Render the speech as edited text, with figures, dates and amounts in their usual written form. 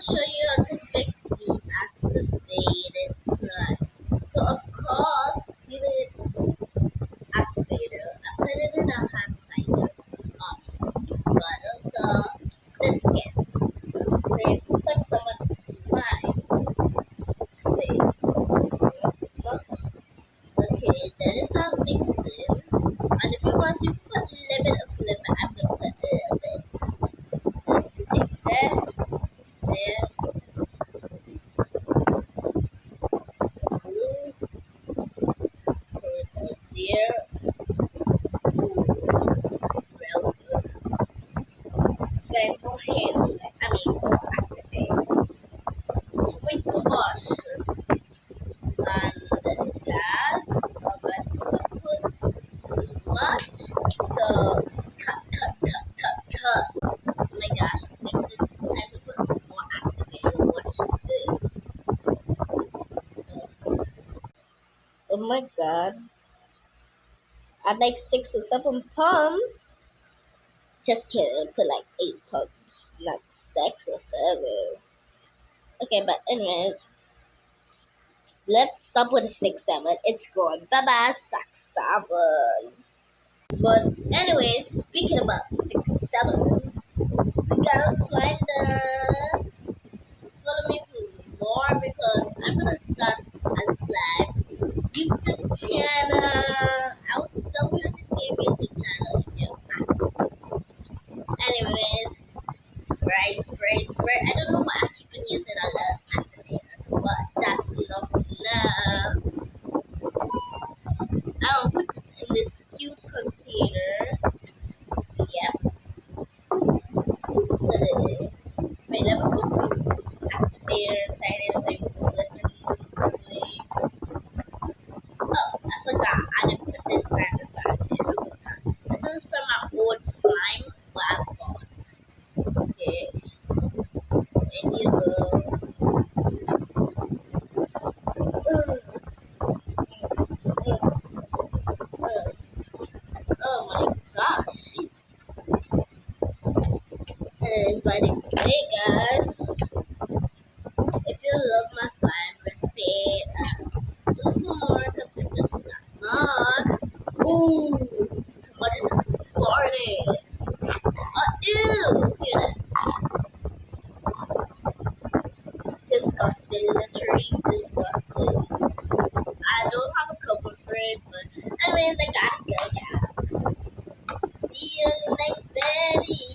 show you how to fix deactivated slime. So of course we will activate it. I put it in a hand sizer but also the skin. So they put some of the slime. Wait, so look. Okay, then it's a mixing. And if you want to put a little bit of lemon, I'm gonna put a little bit. Just take that there. Blue, put it there. It's real good. Then go ahead and go activate. Oh my gosh. And gas, but put too much. So cut. Oh my gosh, makes it time to put more activator. Watch this. Oh my god. At like 6 or 7 pumps. Just kidding, put like 8 pumps, not 6 or 7. Okay, but anyways, let's stop with the 6, 7. It's gone. Bye bye, 6, 7. But anyways, speaking about 6, 7, we gotta slide the follow me for more because I'm gonna start a slime YouTube channel. I will still be on the same YouTube channel if you ask. Anyways, spray. I don't know why I keep on using a lot activator, but that's enough now. I'll put it in this cute container. Yep. Wait, let me put some activator inside here so you can slip it properly. Oh, I forgot. I didn't put this slime inside here. This is from my old slime what I bought. Okay. There you go. Oh my gosh, jeez. And by the way, guys, if you love my slime recipe, look for more because it's not. Ooh, somebody just farted. Oh, ew! Hear that? Disgusting, literally disgusting. I don't have a cover for it, but anyways, I gotta go, guys. See you in the next video.